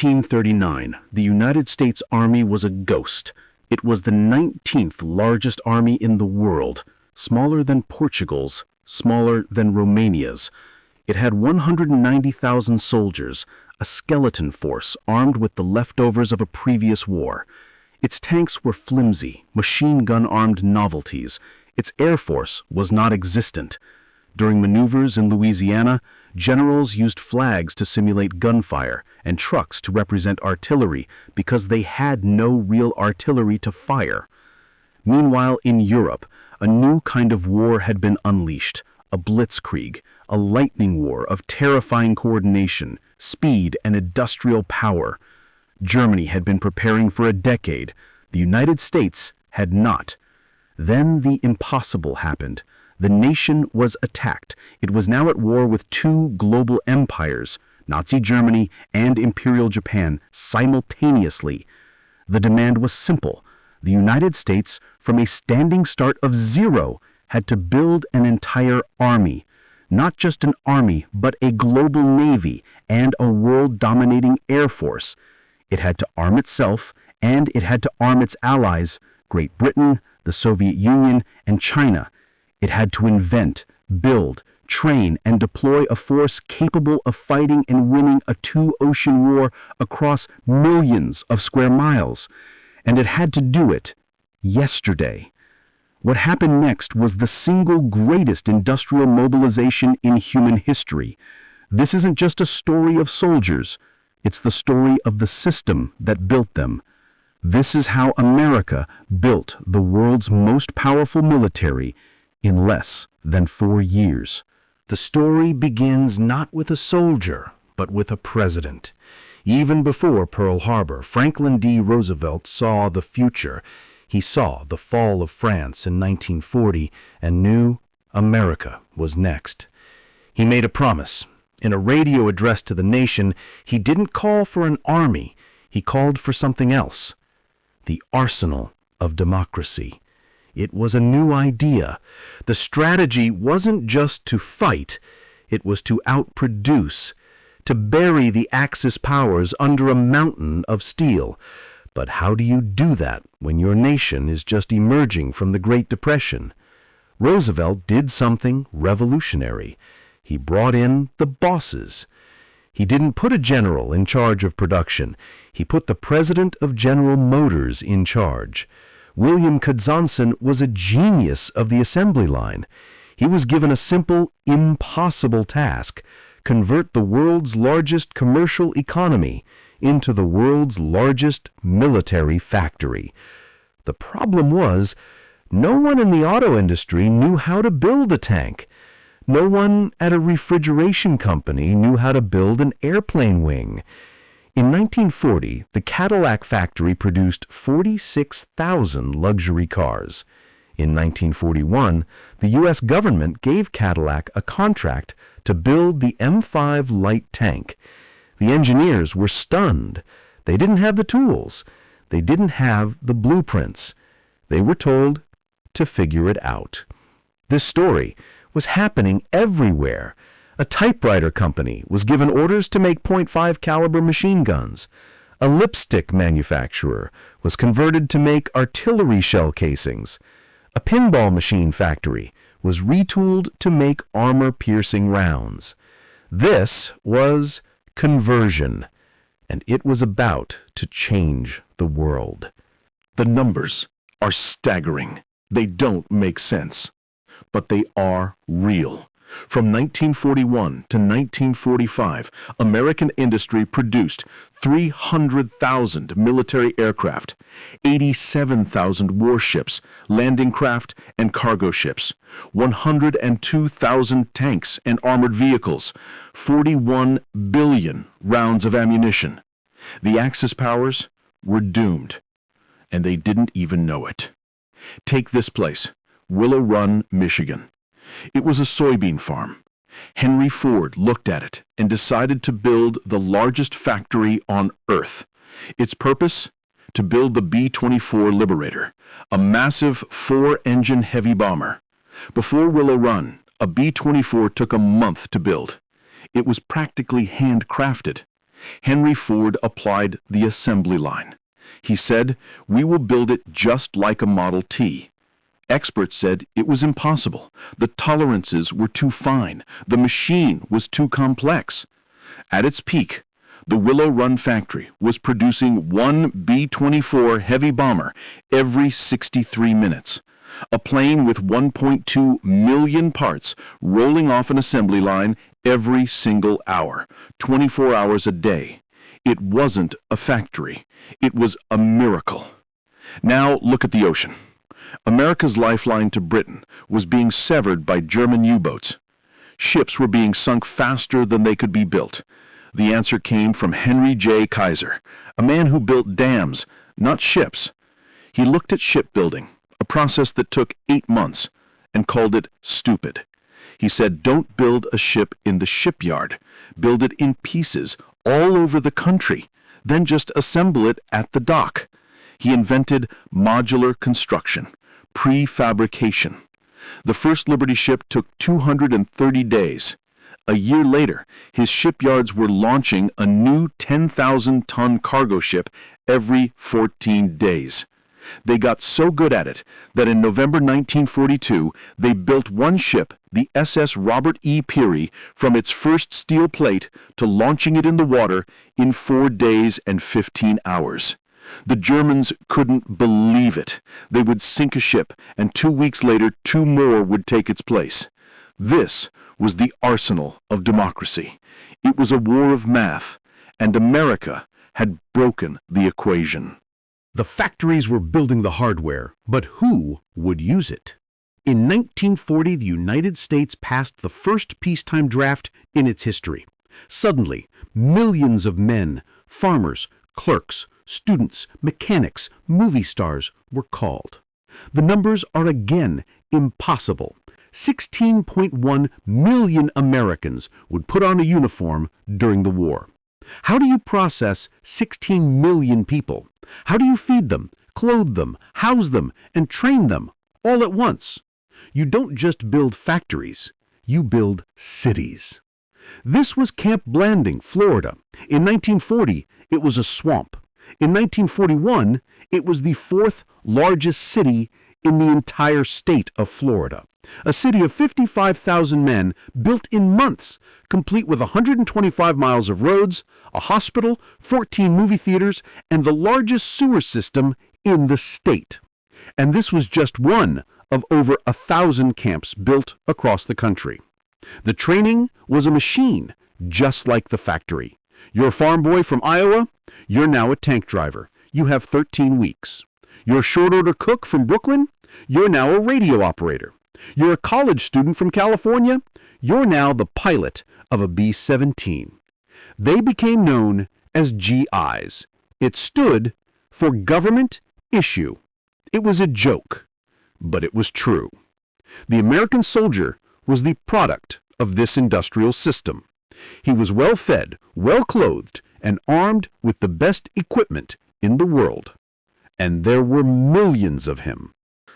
1839, the United States Army was a ghost. It was the 19th largest army in the world, smaller than Portugal's, smaller than Romania's. It had 190,000 soldiers, a skeleton force armed with the leftovers of a previous war. Its tanks were flimsy, machine gun-armed novelties. Its air force was not existent. During maneuvers in Louisiana, generals used flags to simulate gunfire and trucks to represent artillery because they had no real artillery to fire. Meanwhile, in Europe, a new kind of war had been unleashed, a blitzkrieg, a lightning war of terrifying coordination, speed, and industrial power. Germany had been preparing for a decade. The United States had not. Then the impossible happened. The nation was attacked. It was now at war with two global empires, Nazi Germany and Imperial Japan, simultaneously. The demand was simple. The United States, from a standing start of zero, had to build an entire army. Not just an army, but a global navy and a world-dominating air force. It had to arm itself, and it had to arm its allies, Great Britain, the Soviet Union, and China. It had to invent, build, train, and deploy a force capable of fighting and winning a two-ocean war across millions of square miles. And it had to do it yesterday. What happened next was the single greatest industrial mobilization in human history. This isn't just a story of soldiers. It's the story of the system that built them. This is how America built the world's most powerful military in less than 4 years. The story begins not with a soldier, but with a president. Even before Pearl Harbor, Franklin D. Roosevelt saw the future. He saw the fall of France in 1940 and knew America was next. He made a promise. In a radio address to the nation, he didn't call for an army. He called for something else. The arsenal of democracy. It was a new idea. The strategy wasn't just to fight, it was to outproduce, to bury the Axis powers under a mountain of steel. But how do you do that when your nation is just emerging from the Great Depression? Roosevelt did something revolutionary. He brought in the bosses. He didn't put a general in charge of production. He put the president of General Motors in charge. William Kazanson was a genius of the assembly line. He was given a simple, impossible task: convert the world's largest commercial economy into the world's largest military factory. The problem was, no one in the auto industry knew how to build a tank. No one at a refrigeration company knew how to build an airplane wing. In 1940, the Cadillac factory produced 46,000 luxury cars. In 1941, the U.S. government gave Cadillac a contract to build the M5 light tank. The engineers were stunned. They didn't have the tools. They didn't have the blueprints. They were told to figure it out. This story was happening everywhere. A typewriter company was given orders to make .5 caliber machine guns. A lipstick manufacturer was converted to make artillery shell casings. A pinball machine factory was retooled to make armor-piercing rounds. This was conversion, and it was about to change the world. The numbers are staggering. They don't make sense, but they are real. From 1941 to 1945, American industry produced 300,000 military aircraft, 87,000 warships, landing craft, and cargo ships, 102,000 tanks and armored vehicles, 41 billion rounds of ammunition. The Axis powers were doomed, and they didn't even know it. Take this place, Willow Run, Michigan. It was a soybean farm. Henry Ford looked at it and decided to build the largest factory on Earth. Its purpose? To build the B-24 Liberator, a massive 4-engine heavy bomber. Before Willow Run, a B-24 took a month to build. It was practically handcrafted. Henry Ford applied the assembly line. He said, "We will build it just like a Model T." Experts said it was impossible. The tolerances were too fine. The machine was too complex. At its peak, the Willow Run factory was producing one B-24 heavy bomber every 63 minutes. A plane with 1.2 million parts rolling off an assembly line every single hour, 24 hours a day. It wasn't a factory. It was a miracle. Now look at the ocean. America's lifeline to Britain was being severed by German U-boats. Ships were being sunk faster than they could be built. The answer came from Henry J. Kaiser, a man who built dams, not ships. He looked at shipbuilding, a process that took 8 months, and called it stupid. He said, "Don't build a ship in the shipyard. Build it in pieces all over the country. Then just assemble it at the dock." He invented modular construction, prefabrication. The first Liberty ship took 230 days. A year later, his shipyards were launching a new 10,000-ton cargo ship every 14 days. They got so good at it that in November 1942, they built one ship, the SS Robert E. Peary, from its first steel plate to launching it in the water in 4 days and 15 hours. The Germans couldn't believe it. They would sink a ship, and 2 weeks later, 2 more would take its place. This was the arsenal of democracy. It was a war of math, and America had broken the equation. The factories were building the hardware, but who would use it? In 1940, the United States passed the first peacetime draft in its history. Suddenly, millions of men, farmers, clerks, students, mechanics, movie stars were called. The numbers are again impossible. 16.1 million Americans would put on a uniform during the war. How do you process 16 million people? How do you feed them, clothe them, house them, and train them all at once? You don't just build factories, you build cities. This was Camp Blanding, Florida. In 1940, it was a swamp. In 1941, it was the 4th largest city in the entire state of Florida. A city of 55,000 men built in months, complete with 125 miles of roads, a hospital, 14 movie theaters, and the largest sewer system in the state. And this was just one of over 1,000 camps built across the country. The training was a machine, just like the factory. You're a farm boy from Iowa? You're now a tank driver. You have 13 weeks. You're a short-order cook from Brooklyn? You're now a radio operator. You're a college student from California? You're now the pilot of a B-17. They became known as GIs. It stood for Government Issue. It was a joke, but it was true. The American soldier was the product of this industrial system. He was well-fed, well-clothed, and armed with the best equipment in the world. And there were millions of him.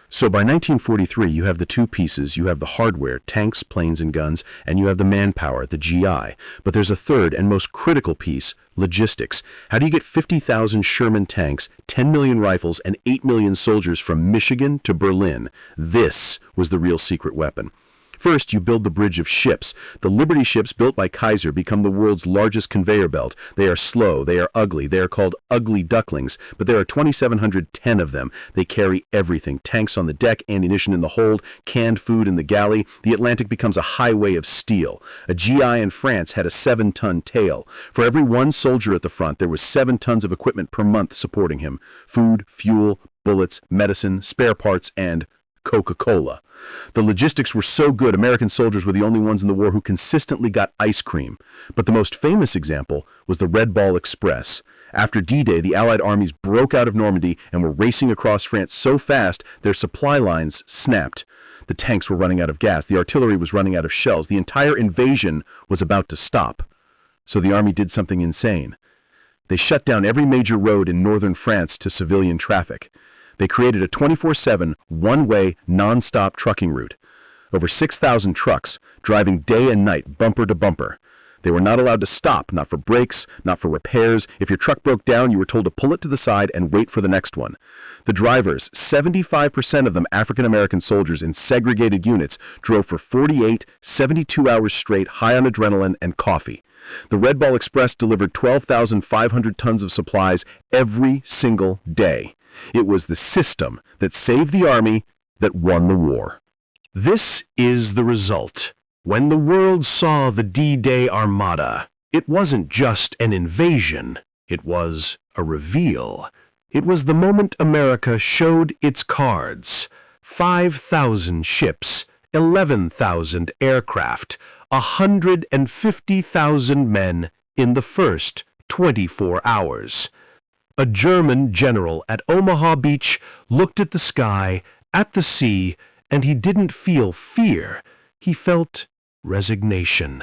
So by 1943, you have the two pieces. You have the hardware, tanks, planes, and guns, and you have the manpower, the GI. But there's a third and most critical piece, logistics. How do you get 50,000 Sherman tanks, 10 million rifles, and 8 million soldiers from Michigan to Berlin? This was the real secret weapon. First, you build the bridge of ships. The Liberty ships built by Kaiser become the world's largest conveyor belt. They are slow, they are ugly, they are called ugly ducklings, but there are 2,710 of them. They carry everything, tanks on the deck, ammunition in the hold, canned food in the galley. The Atlantic becomes a highway of steel. A GI in France had a 7-ton tail. For every one soldier at the front, there was 7 tons of equipment per month supporting him. Food, fuel, bullets, medicine, spare parts, and Coca-Cola. The logistics were so good, American soldiers were the only ones in the war who consistently got ice cream. But the most famous example was the Red Ball Express. After D-Day, the Allied armies broke out of Normandy and were racing across France so fast their supply lines snapped. The tanks were running out of gas, the artillery was running out of shells, the entire invasion was about to stop. So the army did something insane. They shut down every major road in northern France to civilian traffic. They created a 24/7, one-way, non-stop trucking route. Over 6,000 trucks, driving day and night, bumper to bumper. They were not allowed to stop, not for brakes, not for repairs. If your truck broke down, you were told to pull it to the side and wait for the next one. The drivers, 75% of them African-American soldiers in segregated units, drove for 48, 72 hours straight, high on adrenaline and coffee. The Red Ball Express delivered 12,500 tons of supplies every single day. It was the system that saved the Army that won the war. This is the result. When the world saw the D-Day Armada, it wasn't just an invasion, it was a reveal. It was the moment America showed its cards. 5,000 ships, 11,000 aircraft, 150,000 men in the first 24 hours. A German general at Omaha Beach looked at the sky, at the sea, and he didn't feel fear. He felt resignation.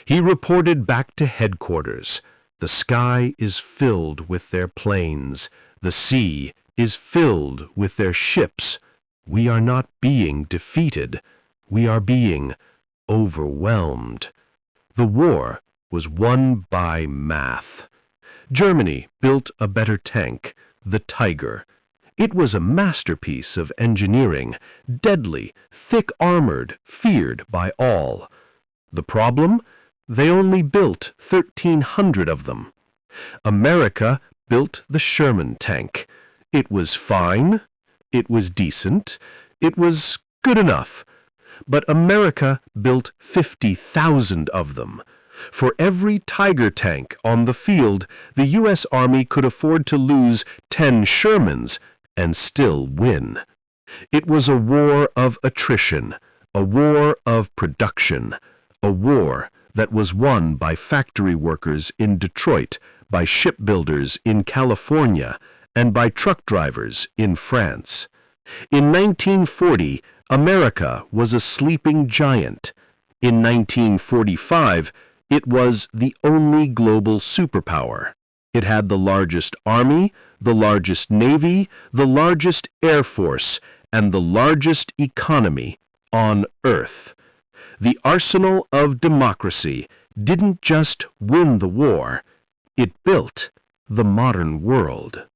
He reported back to headquarters. The sky is filled with their planes. The sea is filled with their ships. We are not being defeated. We are being overwhelmed. The war was won by math. Germany built a better tank, the Tiger. It was a masterpiece of engineering, deadly, thick-armored, feared by all. The problem? They only built 1,300 of them. America built the Sherman tank. It was fine, it was decent, it was good enough. But America built 50,000 of them. For every Tiger tank on the field, the U.S. Army could afford to lose 10 Shermans and still win. It was a war of attrition, a war of production, a war that was won by factory workers in Detroit, by shipbuilders in California, and by truck drivers in France. In 1940, America was a sleeping giant. In 1945, it was the only global superpower. It had the largest army, the largest navy, the largest air force, and the largest economy on Earth. The arsenal of democracy didn't just win the war, it built the modern world.